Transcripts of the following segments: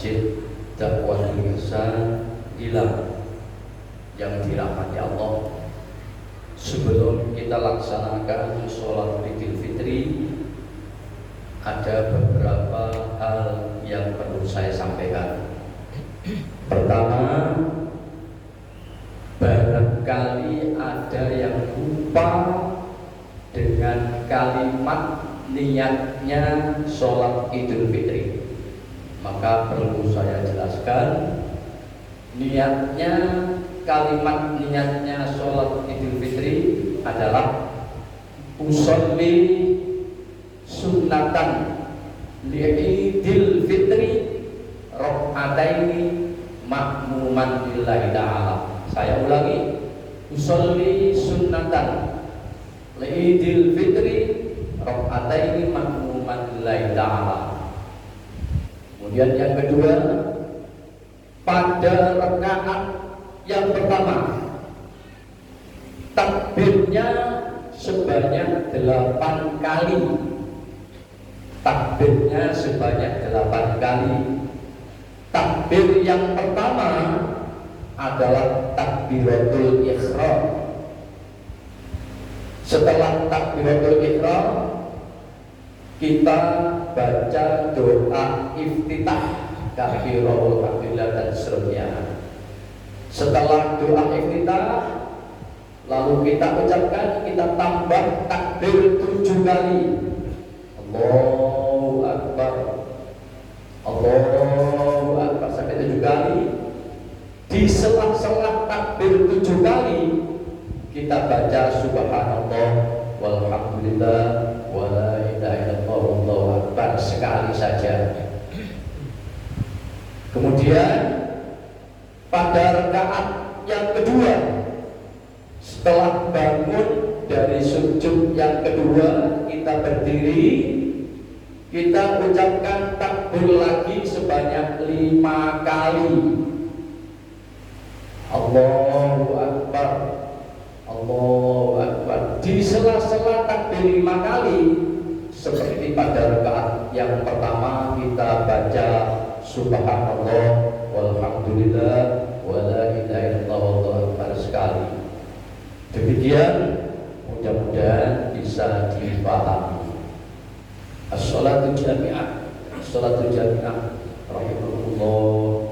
Masjid Da'watul Ihsan Ilah yang dirahmati Allah. Sebelum kita laksanakan sholat Idul Fitri, ada beberapa hal yang perlu saya sampaikan. Pertama, barangkali ada yang lupa dengan kalimat niatnya sholat Idul Fitri, maka perlu saya jelaskan. Niatnya, kalimat niatnya sholat Idul Fitri adalah usolli sunnatan li'idil fitri rok'ataini makmuman lillahi ta'ala. Saya ulangi, usolli sunnatan li'idil fitri rok'ataini makmuman lillahi ta'ala. Kemudian yang kedua, pada rakaat yang pertama takbirnya sebanyak 8 kali. Takbirnya sebanyak 8 kali. Takbir yang pertama adalah takbiratul ihram. Setelah takbiratul ihram, kita baca doa iftitah, takbiratul alhamdulillah dan seterusnya. Setelah doa iftitah, lalu kita ucapkan, kita tambah takbir 7 kali. Allahu Akbar, Allahu Akbar sampai 7 kali. Di sela-sela takbir 7 kali, kita baca subhanallah walhamdulillah wala ilaha illallah wallahu akbar sekali saja. Kemudian pada rakaat yang kedua, setelah bangun dari sujud yang kedua, kita berdiri, kita ucapkan takbir lagi sebanyak 5 kali. Allahu Akbar, Allahu Akbar. Di sela-sela takbir 5 kali, seperti pada rakaat yang pertama, kita baca subhanallah walhamdulillah wala ilaha illallah wallahu akbar sekali. Demikian, mudah-mudahan bisa dipahami. As-sholatu jami'ah, as-sholatu jami'ah rahimahullah.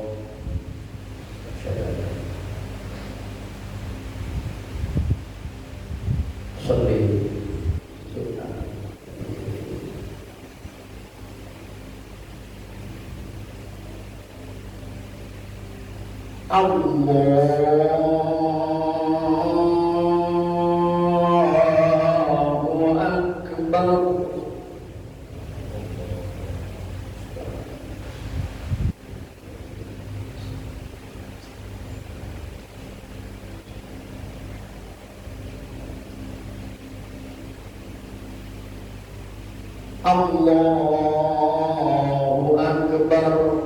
Allahu Akbar.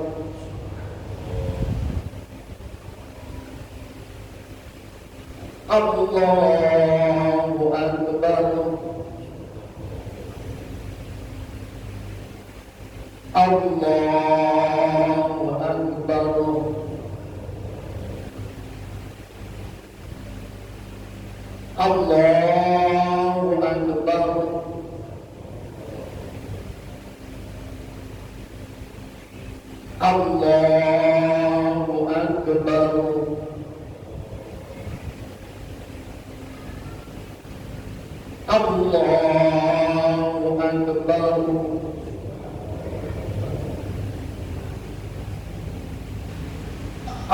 Allahu Akbar. Allahu Akbar. Allahu Akbar. Allahu Akbar. Allahu Akbar. Allahu Akbar.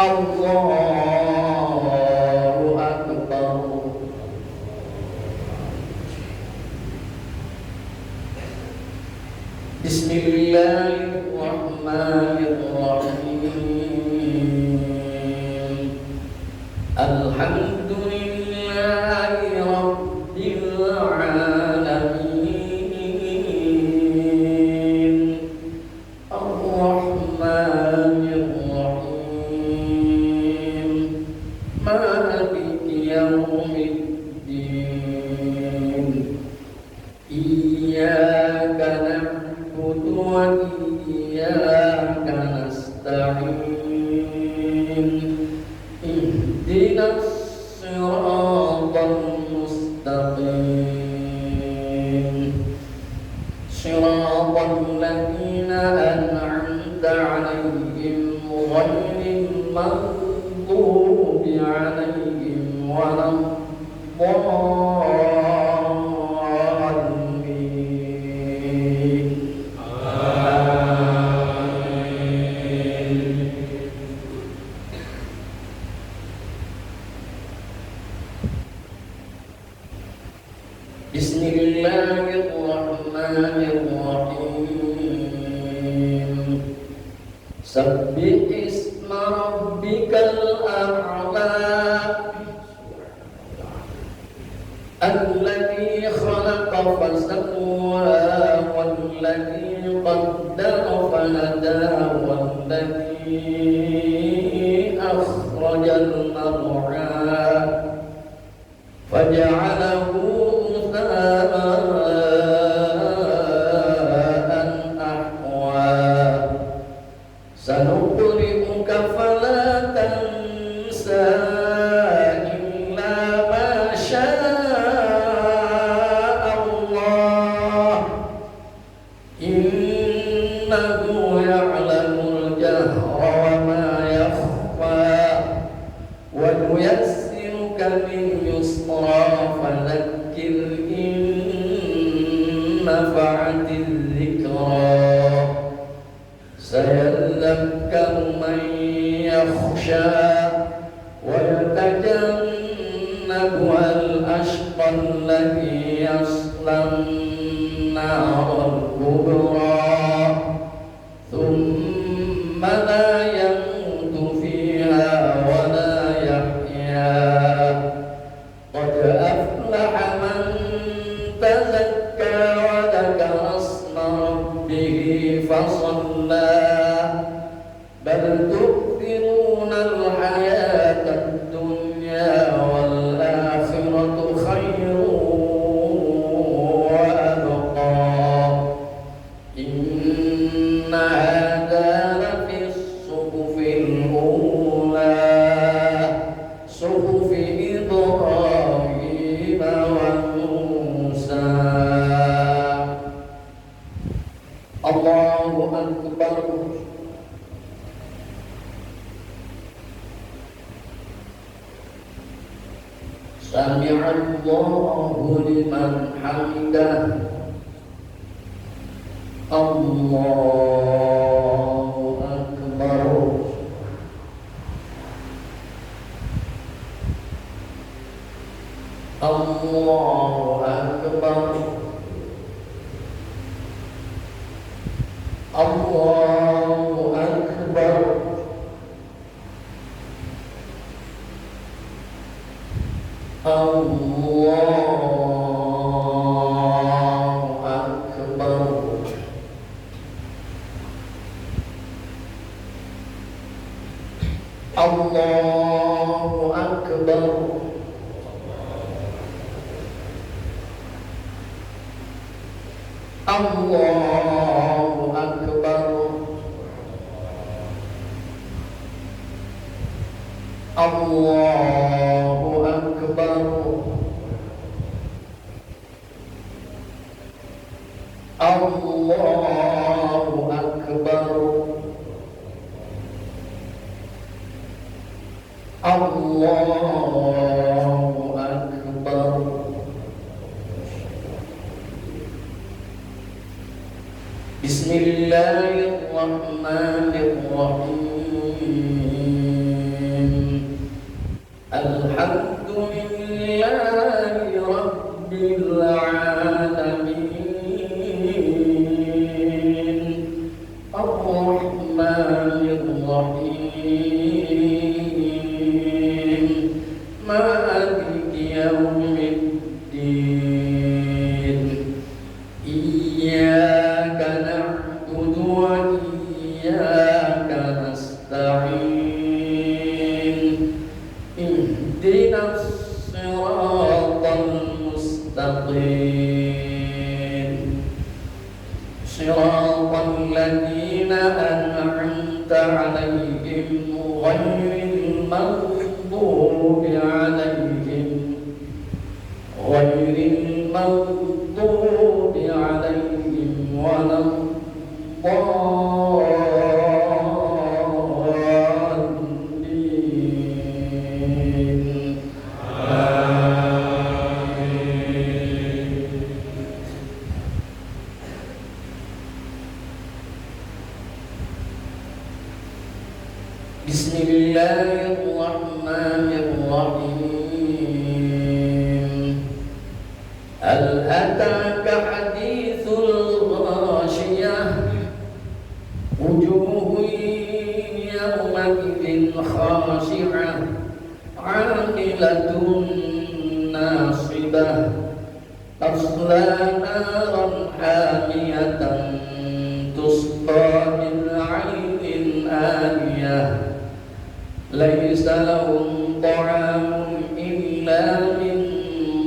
Allahu Akbar. Bismillahirrahmanirrahim. Alhamdulillahi rabbil alamin. Ar-Rahmanir Rahim. Maliki yaumiddin. Iyyaka na'budu wa iyyaka nasta'in. العليم اهدنا الصراط المستقيم صراط الذين أنعمت عليهم غير المغضوب عليهم ولا الضالين آمين. بسم الله الرحمن الرحيم سبح اسم ربك الأعلى الذي خلق فسوى والذي قدر فهدى والذي أخرج المرعى فجعله غثاء أحوى سنقرئك فلا تنسى إلا ما شاء الله إنه يعلم الجهر وما يخفى ونيسرك لليسرى فذكر إن نفعت الذكرى سيذكر من يخشى ويتجنبها الأشقى الذي يصلى النار الكبرى ثم لا يموت فيها ولا يحيا قد أفلح من تزكى وذكر اسم ربه فصلى بل تؤثرون الحياة الدنيا والآخرة خير وأبقى إن هذا لفي الصحف الأولى صحف إبراهيم وموسى الله أكبر سمع الله لمن حمده الله أكبر الله أكبر الله أكبر الله أكبر الله أكبر الله أكبر الله أكبر الله أكبر الله أكبر بسم الله الرحمن الرحيم الحمد لله رب العالمين الرحمن الرحيم مالك يوم الدين إياك نعبد وإياك نستعين هل أتاك حديث الغاشية وجوه يومئذ خاشعة عاملة ناصبة تصلى نارا حامية تسقى من عين آنية ليس لهم طعام إلا من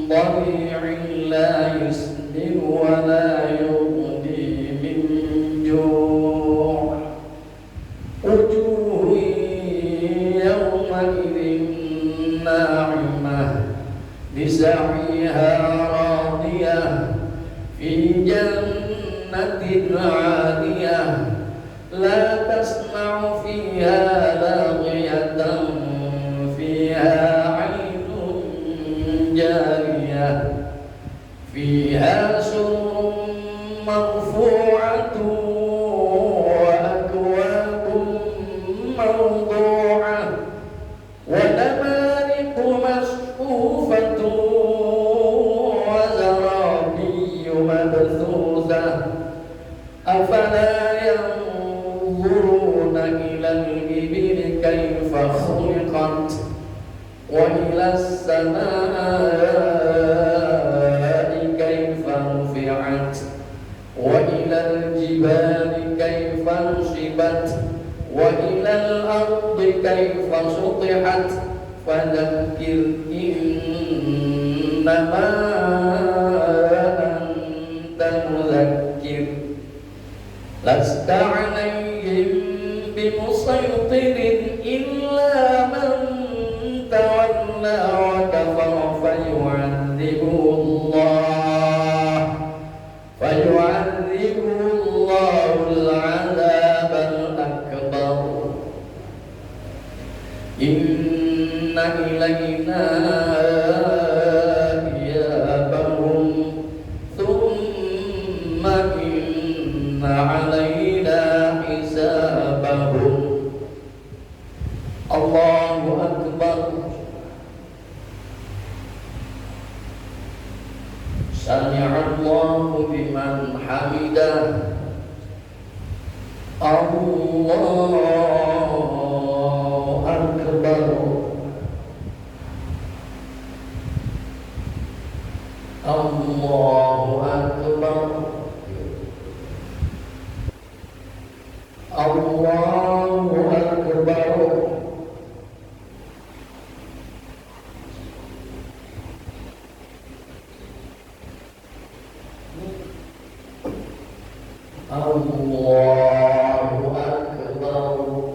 ضريع لا يسمن ولا يغني من جوع وجوه يومئذ ناعمة لسعيها راضية في جنة عالية لا تسمع فيها لاغية فيها عين جارية فيها سرر مرفوعة وأكواب موضوعة ونمارق مصفوفة وزرابي مبثوثة أفلا ينظرون إلى الإبل كيف خلقت وإلى السماء كيف رفعت وإلى الجبال كيف نصبت وإلى الأرض كيف سطحت فذكر إنما أنت مذكر لست عليهم بمسيطر إلا من تولى وكفر فيعذبه الله العذاب الأكبر إن إلينا إيابهم ثم إن علينا حسابهم الله أكبر سمع الله لمن حمده الله أكبر الله أكبر الله أكبر الله أكبر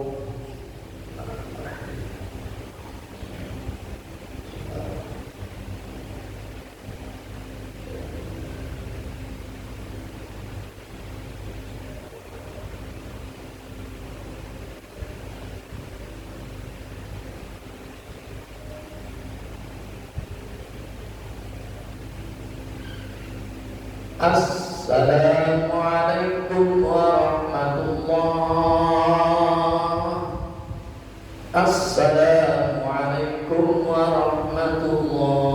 السلام عليكم ورحمة الله السلام عليكم ورحمة الله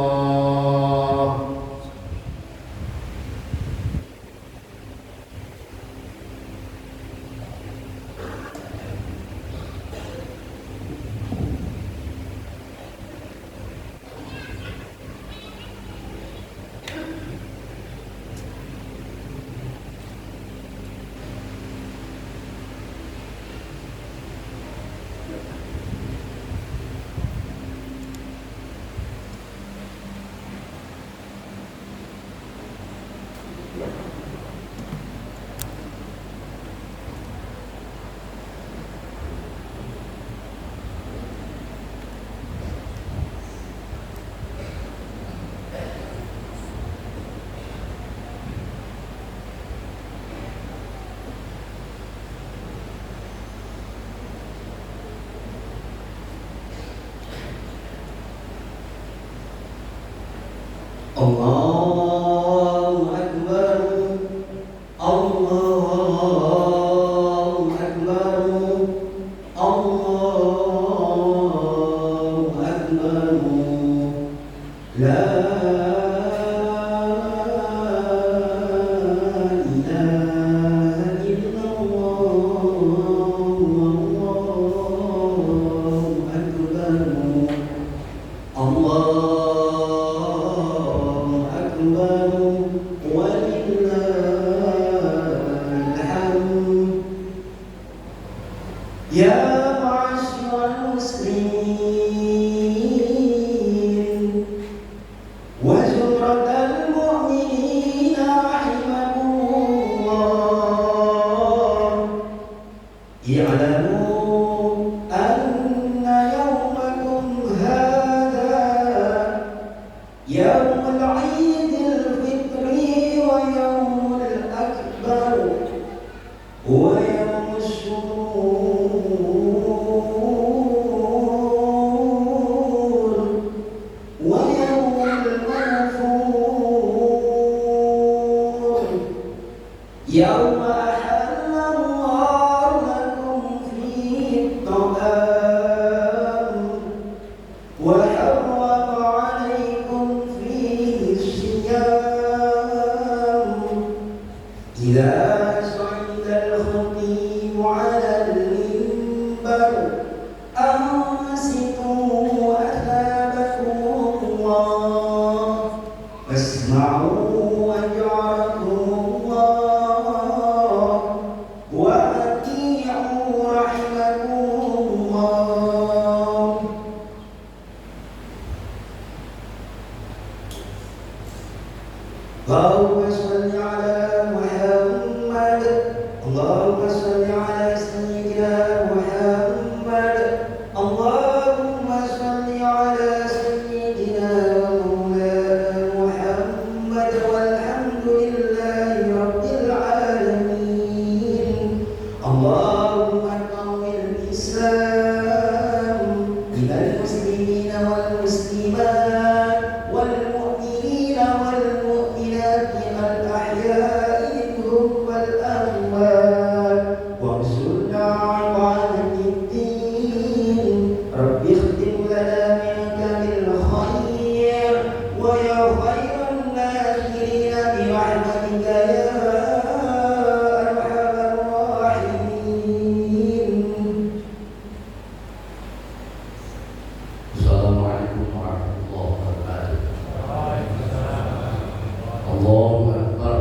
الله أكبر الله أكبر الله أكبر لا يا معشر المسلمين وزمرة المؤمنين رحمكم الله اعلموا أن يومكم هذا يوم العيد الفطر ويوم الأكبر ويوم الشرور ويوم المغفور يوم أحل الله لكم فيه الطعام وحرم عليكم فيه الصيام إذا صعد الخطيب على المنبر أنصتوا أثابكم الله واسمعوا أجركم الله وأطيعوا رحمكم الله اللهم صل على محمد اللهم صل على سيدنا محمد اللهم صل على سيدنا ومولانا محمد والحمد لله رب العالمين اللهم قوي الإسلام من المسلمين والمسلمات والمؤمنين والمؤمنات الأحياء منهم والأموات وانصرنا على الدين رب اختم لنا منك بالخير ويا خير الناصرين برحمتك يا أرحم الراحمين. Assalamualaikum warahmatullahi wabarakatuh. Allahu Akbar,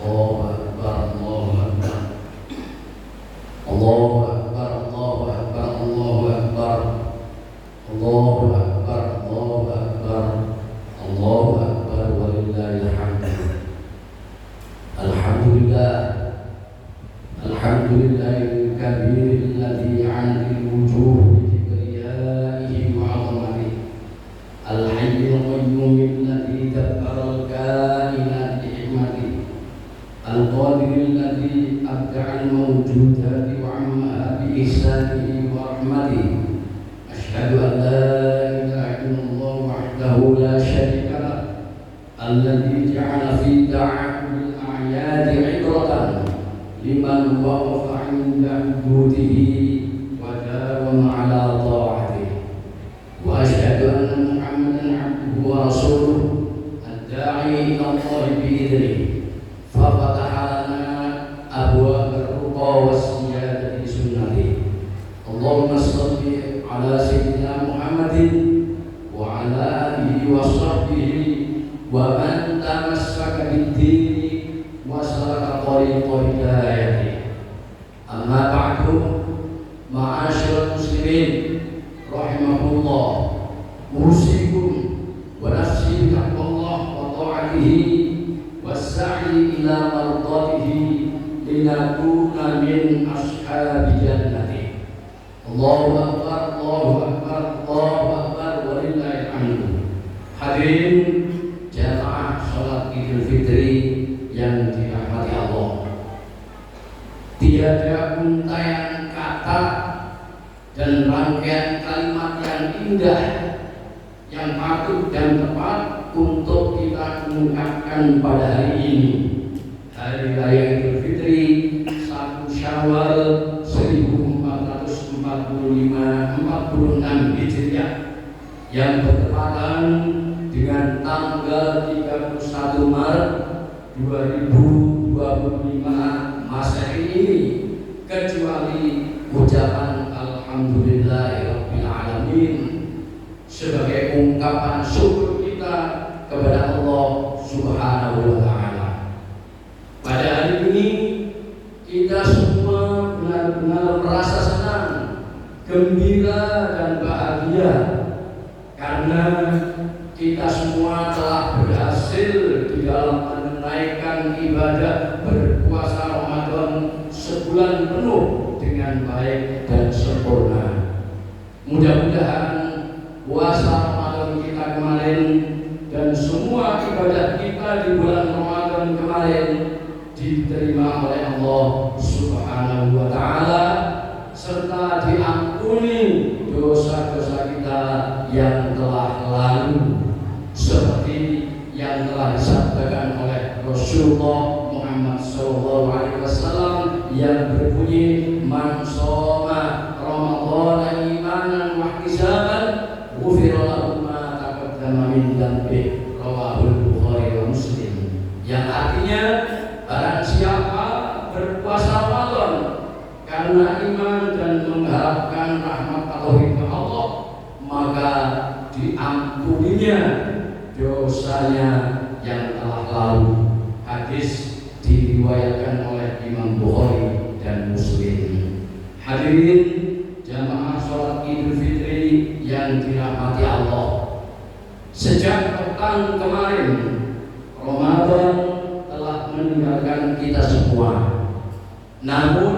Allahu Akbar, Allahu Akbar. Allahu Akbar, Allahu Akbar, Allahu Akbar. Allahu Akbar, Allahu Akbar. Allahu Akbar walillahil hamd. Alhamdulillah. Alhamdulillahil kabiril ladzi 'anil wujuh bi kibriyaihi wa 'azamatihi. Al-hayyul qayyumil ladzi dabbara al-kainat bi hikmatihi. Al-qadiril ladzi abda'a al-mawjudati wa 'ammaha bi ihsanihi wa rahmatihi. Asyhadu an la ilaha illallah wahdahu la syarika lah. Alladzi ja'ala fi ta'aqqul a'yadi 'ibratan liman waqafa 'inda hududihi wa dawama 'ala ta'atihi. Wa asyhadu anna Muhammadan 'abduhu wa rasuluh ad-da'i ila Allah bi idnihi fa fataha lana abwaab ar-ruqa was-siyadati bi sunnatihi. Allahumma shalli ala sayyidina Muhammadin wa ala alihi wa sahbihi wa man tamassaka bid-dini wa salaka tariqa hidayati. Amma ba'du, ma'asyiral muslimin rahimahullah, usikum wa nafsi bittaqwallah wa ta'atihi was-sa'i ila mardatihi linakuna min ashabi jannati. Allahu Akbar, Allahu Akbar, Allahu Akbar walillahil hamd. Hadirin jamaah salat Idul Fitri yang dirahmati Allah. Tiada untayan kata dan rangkaian kalimat yang indah yang patut dan tepat untuk kita ungkapkan pada hari ini, hari raya Idul Fitri 1 Syawal 1446 Hijriah yang bertepatan dengan tanggal 31 Maret 2025 Masehi ini, kecuali ucapan Alhamdulillahirabbil alamin sebagai ungkapan syukur kita kepada Allah Subhanahu wa taala. Pada hari ini kita semua benar-benar merasa senang semua telah berhasil di dalam menunaikan ibadah berpuasa Ramadan sebulan penuh dengan baik dan sempurna. Mudah-mudahan puasa Ramadan kita kemarin dan semua ibadah kita di bulan Ramadan kemarin diterima oleh Allah Subhanahu wa Ta'ala, serta diampuni dosa-dosa kita yang telah lalu, seperti yang telah disabdakan oleh Rasulullah Muhammad SAW yang berbunyi, man shoma Ramadan imanan wa ihtisaban ghufira lahu ma taqaddama min dhanbihi, rawahul Bukhari wa Muslim. Yang artinya, barang siapa berpuasa Ramadan karena iman dan mengharapkan rahmat atau hikmah Allah, maka diampuninya dosanya yang telah lalu. Hadis diriwayatkan oleh Imam Bukhari dan Muslim. Hadirin jamaah sholat Idul Fitri yang dirahmati Allah, sejak pekan kemarin Ramadan telah meninggalkan kita semua. Namun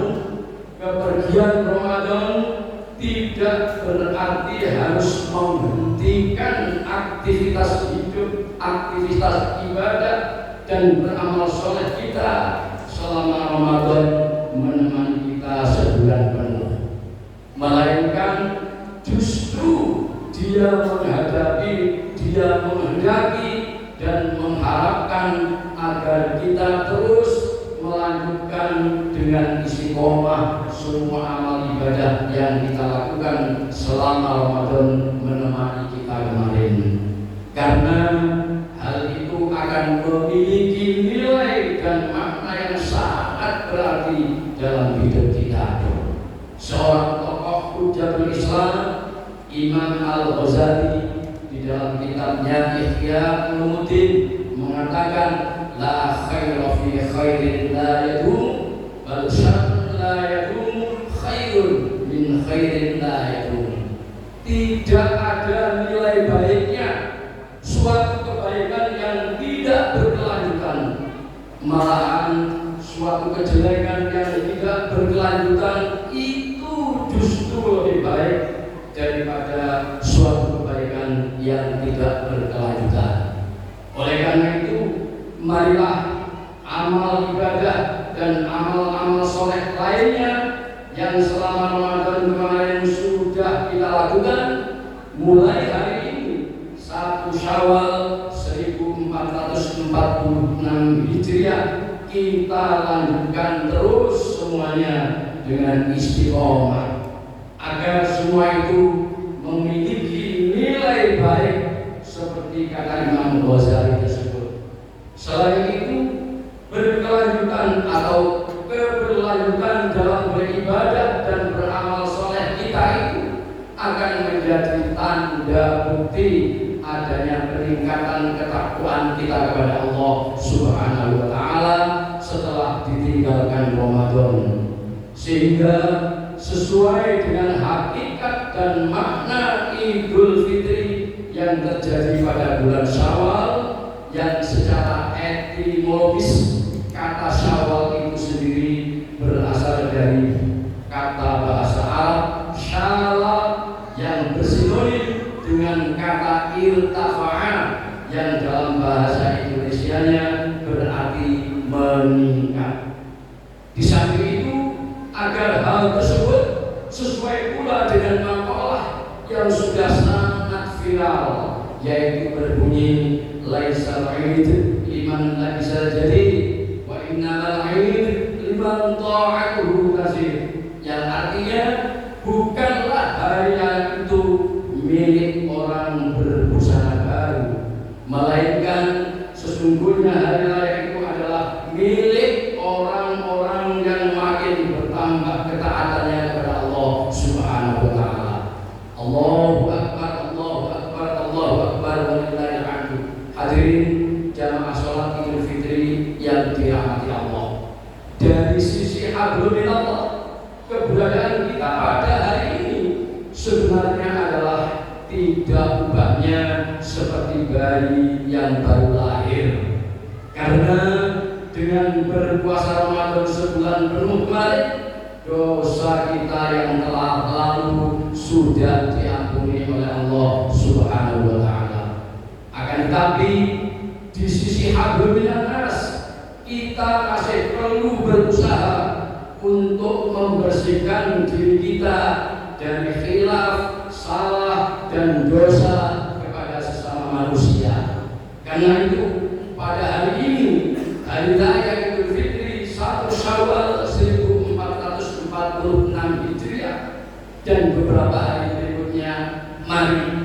kepergian Ramadan tidak berarti harus menghentikan aktivitas hidup, aktivitas ibadah dan beramal soleh kita selama Ramadan menemani kita sebulan penuh, melainkan justru dia menghendaki dan mengharapkan agar kita terus melanjutkan dengan istiqomah semua amal ibadah yang kita lakukan selama Ramadan menemani kita kemarin, karena hal itu akan memiliki nilai dan makna yang sangat berarti dalam hidup kita. Seorang tokoh Hujjatul Islam, Imam Al-Ghazali, di dalam kitabnya Ihya Ulumuddin mengatakan, la khaira fi khairin la yadum bal syarrun la yadum khairun min khairin la yadum. Tidak ada nilai baiknya suatu kebaikan yang tidak berkelanjutan, malahan suatu kejelekan yang tidak berkelanjutan itu justru lebih baik daripada suatu kebaikan yang tidak berkelanjutan. Oleh karena itu, marilah amal ibadah dan amal-amal soleh lainnya yang selama Ramadan kemarin sudah kita lakukan, mulai hari ini 1 Syawal 1446 Hijriah, kita lanjutkan terus semuanya dengan istiqomah agar semua itu memiliki nilai baik seperti kata Imam Ghazali tersebut. Selain itu, berkelanjutan atau keberlanjutan dalam beribadah dan beramal soleh kita itu akan menjadi tanda bukti adanya peningkatan ketakwaan kita kepada Allah Subhanahu wa Ta'ala setelah ditinggalkan Ramadan, sehingga sesuai dengan hakikat dan makna Idul Fitri yang terjadi pada bulan Syawal, yang secara etimologis kata Syawal itu sendiri berasal dari kata bahasa Arab syala yang bersinonim dengan kata irtafa'a yang dalam bahasa Indonesianya berarti meningkat. Di samping itu, agar hal tersebut sesuai pula dengan makalah yang sudah sangat viral, yaitu berbunyi laisal 'id liman labisa jadi wa innamal 'id liman ta'atuhu kasir, yang artinya bukanlah hari raya itu milik orang berbusana baru, melainkan sesungguhnya hari raya itu adalah milik orang-orang yang makin bertambah ketaatannya kepada Allah Subhanahu wa Ta'ala. Allahu Akbar, Allahu Akbar, Allahu Akbar, walillahil hamd. Hadirin jamaah sholat Idul Fitri yang dirahmati Allah, dari sisi hablum minallah, keberadaan kita pada hari ini sebenarnya adalah tidak ubahnya seperti bayi yang baru lahir. Karena dengan berpuasa Ramadan sebulan penuh kemarin, dosa kita yang telah lalu sudah diampuni oleh Allah Subhanahu wa taala. Akan tetapi di sisi hablum minan nas, kita masih perlu berusaha untuk membersihkan diri kita dari khilaf, salah dan dosa kepada sesama manusia. Karena itu pada hari ini, hari raya Idul Fitri 1 Syawal 1446 Hijriah dan beberapa hari berikutnya, mari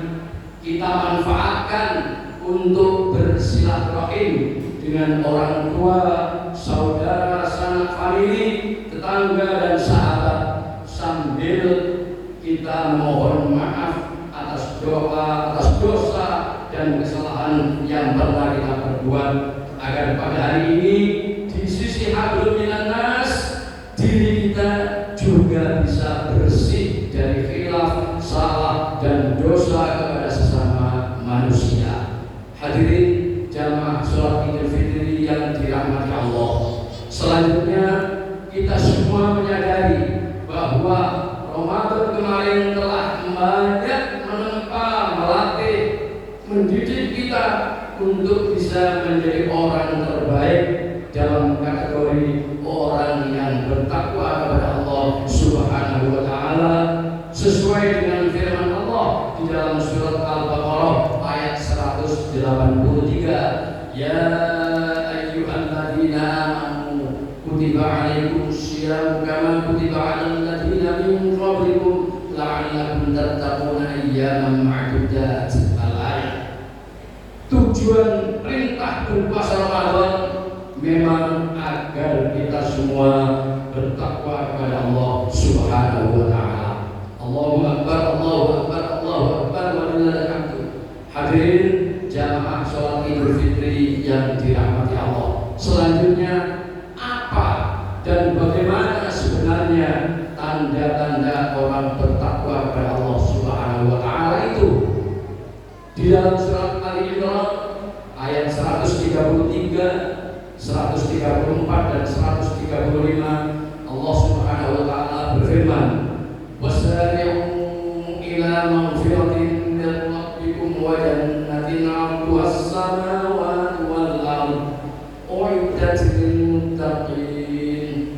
kita manfaatkan untuk bersilaturahim dengan orang tua, saudara, sanak famili, tetangga dan sahabat, sambil kita mohon maaf atas dosa dan kesalahan yang pernah kita perbuat, agar pada hari ini di sisi hablum minan nas, diri kita juga bisa bersih dari khilaf, salah dan dosa kepada sesama manusia. Hadirin jamaah sholat Idul Fitri yang dirahmati Allah. Selanjutnya kita semua menyadari bahwa Ramadan kemarin telah banyak menempa, melatih, mendidik kita untuk bisa menjadi orang terbaik dalam kategori orang yang bertakwa kepada Allah Subhanahu wa taala, sesuai dengan firman Allah di dalam surat Al-Baqarah ayat 183, ya ayyuhalladzina amanu kutiba alaikumus syiyam kama kutiba alal ladzina min qablikum la'allakum tattaquna ayyaman ma'dudat. Al-ayat. Tujuan perintah berpuasa Ramadan memang agar kita semua bertakwa kepada Allah Subhanahu wa taala. Allahu akbar, Allahu akbar, Allahu akbar, walillahil hamd. Hadirin jamaah sholat Idul Fitri yang dirahmati Allah. Selanjutnya, apa dan bagaimana sebenarnya tanda-tanda orang bertakwa kepada Allah Subhanahu wa taala itu? Di dalam surat Ali Imran ayat 133, 134 dan 135, Allah Subhanahu wa taala berfirman, wasari'u ila maghfiratin min rabbikum wa jannatin 'arduha as-samawati wal ardh u'iddat lil muttaqin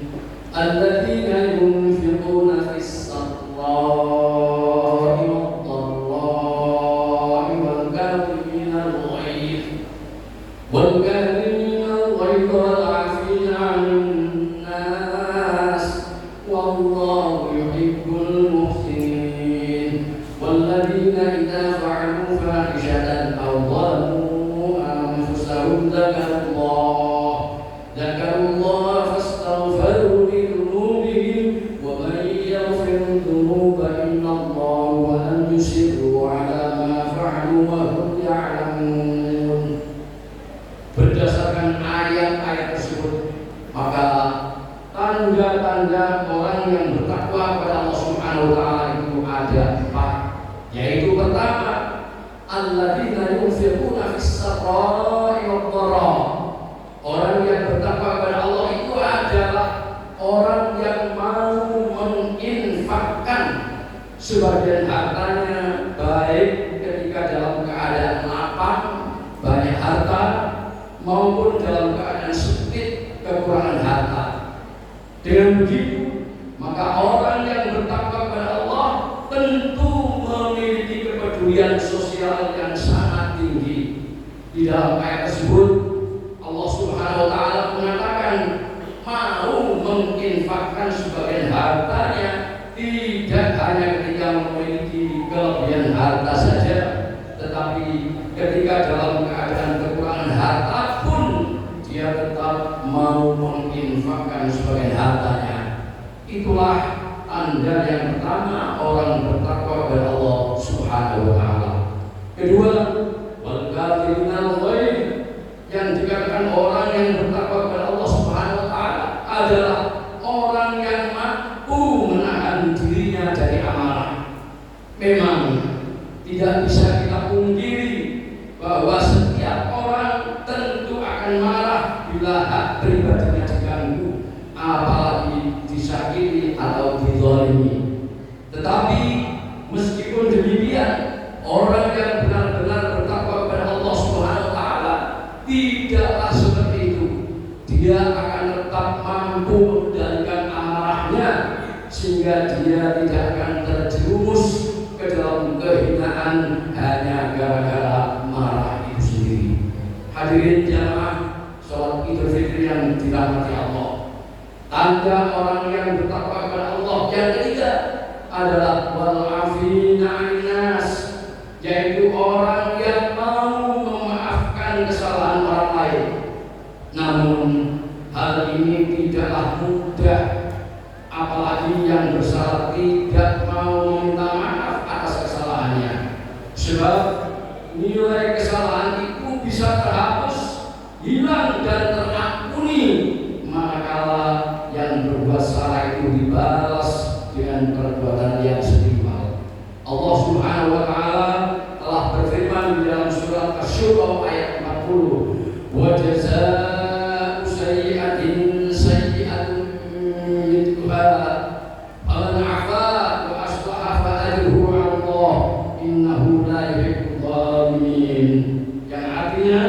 alladzina yunfiquna fis sarra'i wad dharra'i wal kadhimina al-ghayz wal kadhimina al-ghayz wal 'afina 'anil nas wallahu yuhibbul muhsinin walladzina idza fa'alu fahishatan aw dhalamu anfusahum dzakarullaha fastaghfiru lidhunubihim wa man yaghfiru dhunuba illallah wa lam yusirru 'ala ma fa'alu wa hum ya'lamun. Berdasarkan ayat-ayat tersebut, maka tanda-tanda orang yang bertakwa kepada Allah Subhanahu wa taala itu ada 4, yaitu pertama, alladzina yunfiquna fis sarra'i wad dharra. Orang yang bertakwa kepada Allah itu adalah orang yang mau menginfakkan sebagian hartanya, baik ketika dalam keadaan lapang, banyak harta, maupun dalam keadaan sempit, kekurangan harta. Dengan begitu, maka orang yang bertakwa kepada Allah tentu memiliki kepedulian sosial yang sangat tinggi. Di dalam ayat tersebut, Allah Subhanahu wa taala mengatakan mau menginfakkan sebagian hartanya, tidak hanya ketika memiliki kelebihan harta saja, tetapi ketika dalam keadaan kekurangan harta pun dia tetap mau menginfakkan sebagian hartanya. Itulah tanda yang pertama orang bertakwa kepada Allah Subhanahu wa taala. Kedua, wal kadhiminal ghaib, yang dikatakan orang yang bertakwa kepada Allah Subhanahu wa taala adalah orang yang mampu menahan dirinya dari amarah. Memang tidak bisa kita pungkiri tidaklah seperti itu. Dia akan tetap mampu mengendalikan amarahnya sehingga dia tidak akan terjerumus ke dalam kehinaan hanya gara-gara marah itu sendiri. Hadirin jamaah sholat Idul Fitri yang dirahmati Allah, tanda orang yang bertakwa kepada Allah yang ketiga adalah wal afina 'anil nas, yaitu orang yang mau memaafkan kesalahan orang lain. Namun hal ini tidaklah mudah, apalagi yang bersalah tidak mau meminta maaf atas kesalahannya. Sebab nilai kesalahan itu bisa terhapus, hilang dan terampuni manakala yang berbuat salah itu dibalas dengan perbuatan yang setimpal. Allah Subhanahu wa taala telah berfirman di dalam surat Asy-Syura ayat 40, wa jazaa'u sayyi'atin sayyi'atun mithluha man 'afa wa aslaha fa ajruhu 'ala Allah innahu la yuhibbul zalimin. Yang artinya,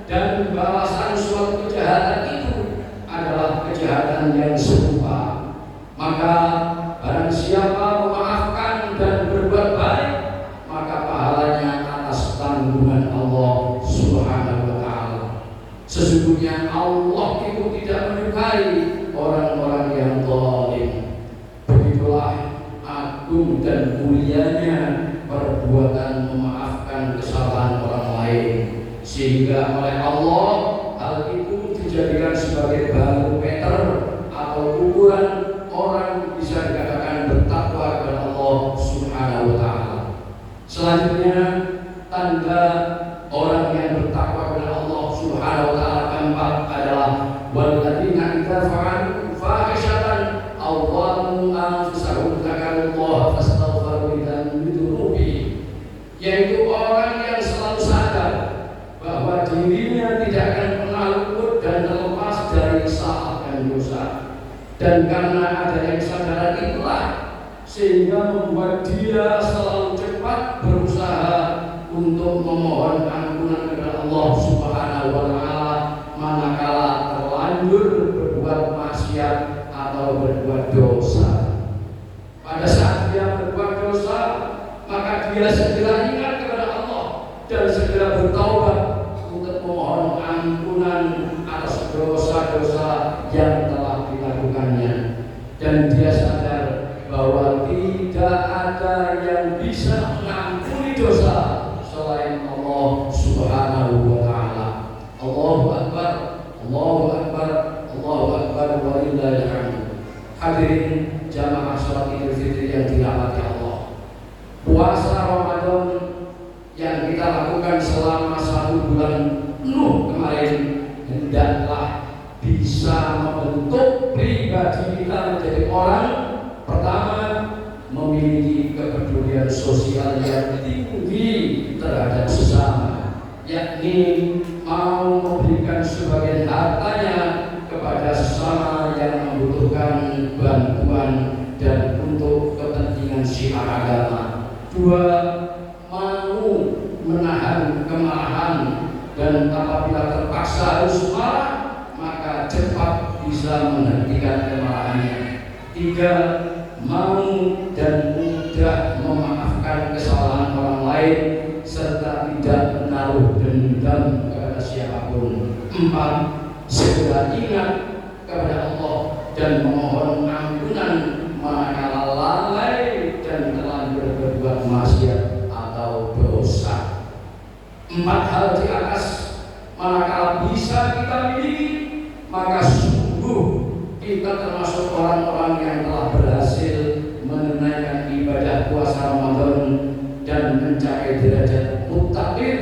dan balasan suatu kejahatan itu adalah kejahatan yang serupa. Maka barang siapa memaafkan dan berbuat baik, maka pahalanya atas tanggungan Allah Subhanahu wa taala. Sesungguhnya Allah itu tidak menyukai orang-orang yang zalim. Begitulah agung dan mulianya perbuatan memaafkan kesalahan orang lain, sehingga oleh Allah hal itu dijadikan sebagai barometer atau ukuran orang bisa dikatakan bertakwa kepada Allah Subhanahu wa taala. Selanjutnya, tanda orang yang bertakwa kepada Allah Subhanahu wa taala keempat adalah walladzina idza fa'alu fahishatan aw dhalamu anfusahum dzakarullaha fastaghfiru lidzunubihim, yaitu orang yang selalu sadar bahwa dirinya tidak akan pernah luput dan terlepas dari salah dan dosa. Dan karena adanya kesadaran itulah sehingga membuat dia selalu cepat berusaha untuk memohon ampunan kepada Allah Subhanahu wa taala manakala terlanjur berbuat maksiat atau berbuat dosa. Pada saat dia berbuat dosa, maka dia segera ingat kepada Allah dan segera bertaubat untuk memohon ampunan atas dosa-dosa yang telah dilakukannya. Dan dia sadar bahwa tidak ada yang bisa mengampuni dosa selain Allah Subhanahu wa taala. Allahu akbar, Allahu akbar, Allahu akbar walillahil hamd. Hadirin jamaah salat Idul Fitri yang dirahmati Allah, puasa Ramadan yang kita lakukan selama 1 bulan penuh kemarin hendaklah bisa membentuk pribadi kita menjadi orang pertama memiliki kepedulian sosial yang tinggi terhadap sesama, yakni mau memberikan sebagian hartanya kepada sesama yang membutuhkan bantuan dan untuk kepentingan syiar agama. 2, mau menahan kemarahan dan apabila terpaksa harus marah maka cepat bisa menghentikan kemarahannya. 3, mau dan mudah memaafkan kesalahan orang lain serta tidak menaruh dendam kepada siapapun. 4, segera ingat kepada Allah dan memohon ampunan manakala lalai dan terlanjur berbuat maksiat atau dosa. 4 hal di atas manakala bisa kita miliki, maka sungguh kita termasuk orang-orang yang telah berhasil menunaikan ibadah puasa Ramadan dan mencapai derajat muttaqin,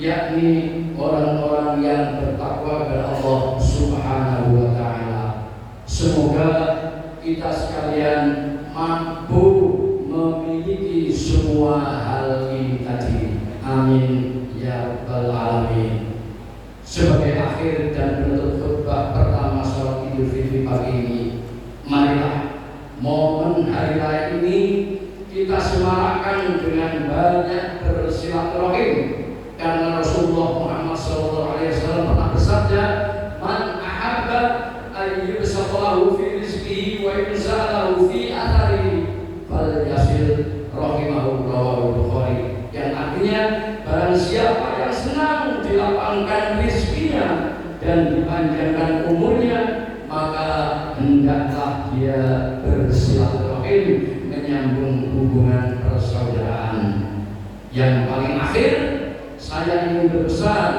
yakni orang-orang yang bertakwa kepada Allah Subhanahu wa taala. Semoga kita sekalian mampu memiliki semua hal ini tadi. Amin ya rabbal alamin. Sebagai akhir dan penutup khutbah pertama salat Idul Fitri pagi ini, marilah momen hari raya ini kita semarakkan dengan banyak bersilaturahim, karena Rasulullah Muhammad SAW Yasir rahimahullah Bukhari, yang artinya barang siapa yang senang dilapangkan rizkinya dan dipanjangkan umurnya, maka hendaklah dia bersilaturahim, menyambung hubungan persaudaraan. Yang paling akhir, saya ingin berpesan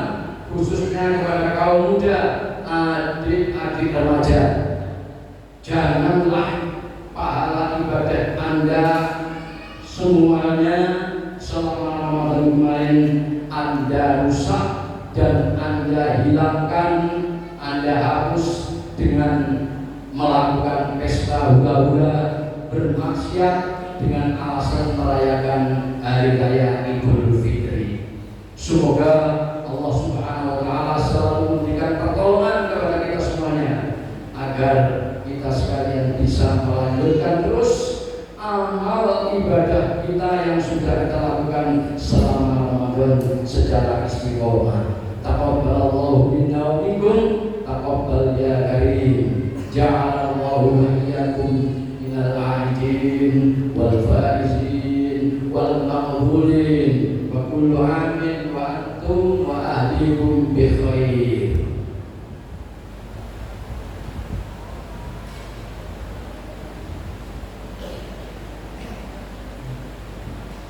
khususnya kepada kaum muda, adik-adik remaja, janganlah pahala ibadah Anda semuanya selama Ramadan kemarin Anda rusak dan Anda hilangkan, Anda hapus dengan melakukan pesta hura-hura, bermaksiat dengan alasan merayakan hari raya Idul Fitri. Semoga Allah Subhanahu wa taala selalu memberikan pertolongan kepada kita semuanya agar kita sekalian bisa melanjutkan terus amal ibadah kita yang sudah kita lakukan selama Ramadan secara istiqomah. Taqabbalallahu minna wa minkum, taqabbal ya karim. Ja'alallahu wa iyyakum minal 'aidin wal faizin wal maqbulin wa kullu 'amin wa antum wa ahlikum bi khair.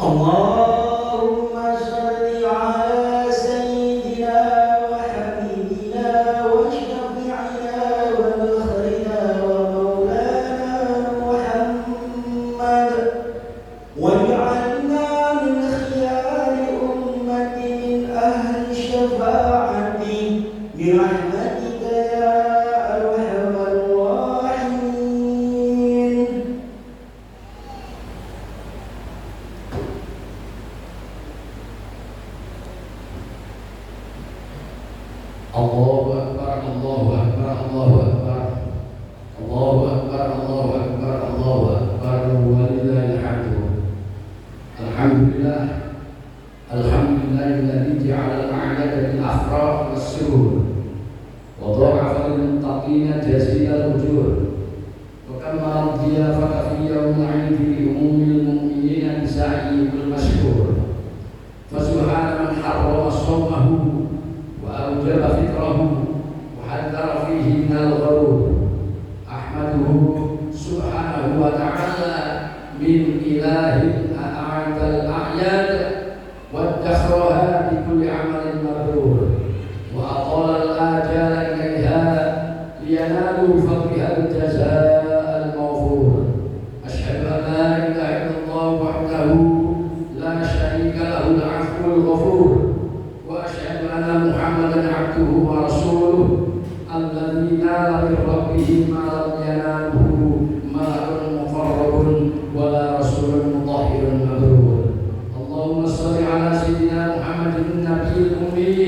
Allahumma shalli ala sayyidina wa habibina wa syafi'ina wa mukhrina wa maulana Muhammad waj'alna min khiyari ummati min ahli syafa'ati bi rahmatika ya arhamar rahimin. Allahu Akbar, Allahu Akbar, Allahu Akbar, Allahu Akbar, Allahu Akbar, Allahu Akbar, walillahil hamdu. Alhamdulillah, alhamdulillahilladzi ja'ala al-a'yada bil afrah was-surur wa dha'afa lil muttaqina jazilal ujur wa kama radiya fa fi yawmil 'idi li umumil mu'minina bi sa'yil mashkur. Fa subhana man harrama shawmahu وأوجب فطره وحذر فيه من الغرور. أحمده سبحانه وتعالى من إله أعاد الأعياد وادخرها بكل عمل مبرور وأطال الآجال إليها لينالوا بفضلها الجزاء الموفور. أشهد أن لا إله إلا الله وحده لا شريك له العفو الغفور وأشهد أن محمدا عبده ورسوله الذي نال من ربه ما لم يناله ملك مقرب ولا رسول مطهر مبرور. اللهم صل على سيدنا محمد النبي الأمي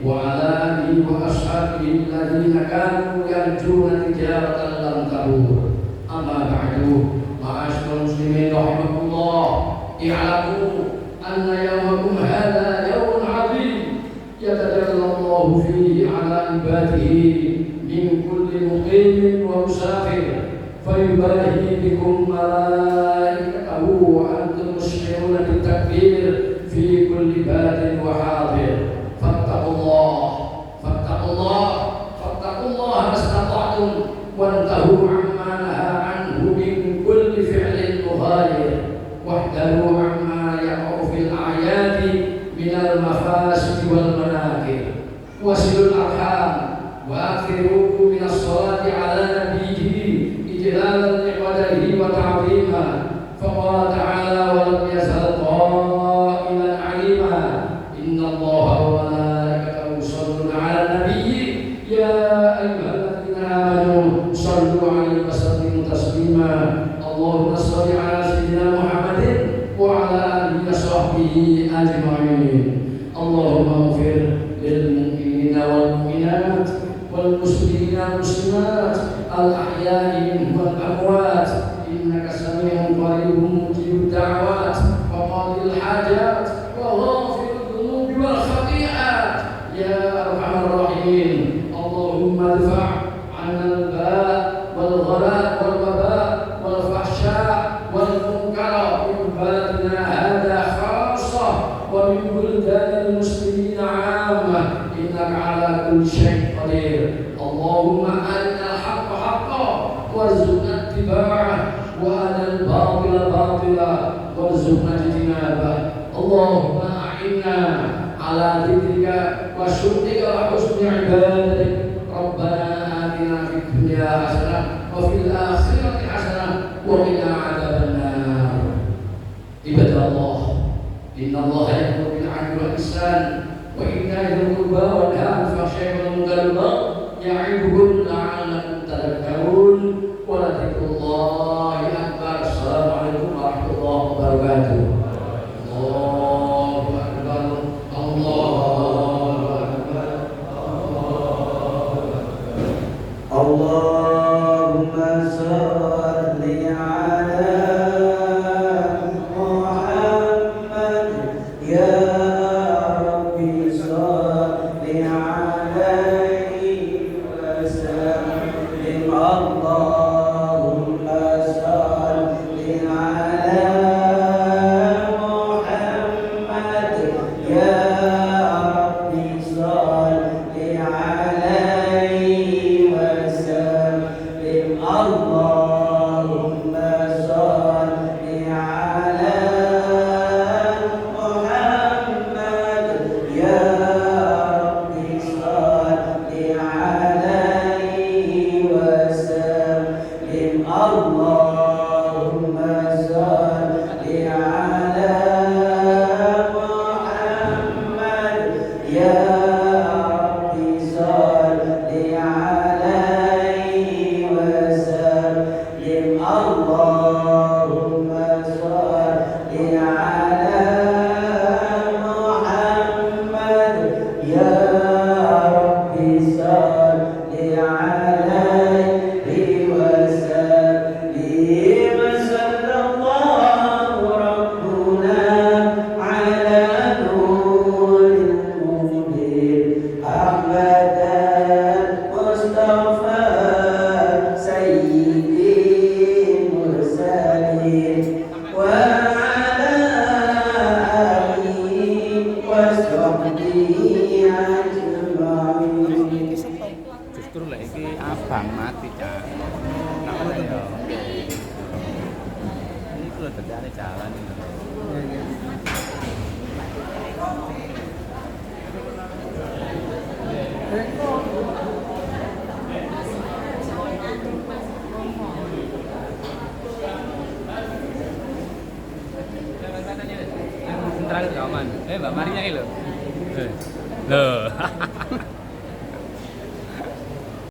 وعلى آله وأصحابه الذين كانوا يرجون تجارة لن تبور. أما بعد، معاشر المسلمين رحمكم الله، اعلموا أن يومكم هذا يوم عظيم يتجلى الله فيه على عباده من كل مقيم ومسافر فيباهي بكم ملائكته وأنتم مشعرون بالتكبير في كل باد وحاضر. فاتقوا الله، فاتقوا الله، فاتقوا الله ما استطعتم وانتهوا عما نهى عنه من كل فعل مغاير واحذروا عما يقع في الأعياد من المفاسد والمناكر. وصلوا الأرحام وأكثروا من الصلاة على نبيه إجلالا لقدره وتعظيما. فقال تعالى: ولم يزل قائلا عليما إن الله وملائكته يصلون على النبي يا أيها الذين آمنوا صلوا عليه وسلموا تسليما. اللهم صل على سيدنا محمد وعلى آله وصحبه أجمعين. اللهم اغفر للمؤمنين والمؤمنات والمسلمين والمسلمات الأحياء منهم والأموات إنك سميع قريب مجيب الدعوات وقاضي الحاجات وغافر الذنوب والخطيئات يا أرحم الراحمين. اللهم ادفع عنا البلاء والغلاء والوباء والفحشاء والمنكر syai' qadir. Allahumma arina al-haqqa haqqan warzuqna ittiba'ah wa arina al-batila batila warzuqna ijtinabah. Allahumma a'inna ala dzikrika wa syukrika wa husni ibadatik. Rabbana atina fid dunya hasanah wa fil akhirati hasanah wa qina adzabannar. Ibadallah, innallaha ya'muru bil 'adli wal ihsan wa ita'i dzil qurba wa yanha 'anil fahsya'i wal munkari wal baghi ya'idukum la'allakum tadhakkarun. Wa la dzikrullahi akbar. Assalamualaikum warahmatullahi wabarakatuh. Allahu akbar. Allahu akbar. Allahumma salli ala Muhammad ya Rabbi salli alaihi wa sallim. Allahumma salli ala Muhammad ya Rabbi salli alaihi wa sallim. Allahumma salli ala Muhammad ya Rabbi salli alaihi wa sallim. Allahumma salli ala Muhammad ya Rabbi salli alaihi wa sallim. Allahumma salli ala Muhammad ya Rabbi salli alaihi wa sallim. Sallallahu rabbuna ala nuril mubin Ahmadan Mustafa sayyidil mursalin wa ala alihi wa sahbihi ajma'in. Justru lek iki abang mati cak. Nak ngono ya. Ini kulo dadane jalan iki. Sentral Yaman. Mbak Maria iki lho. Loh.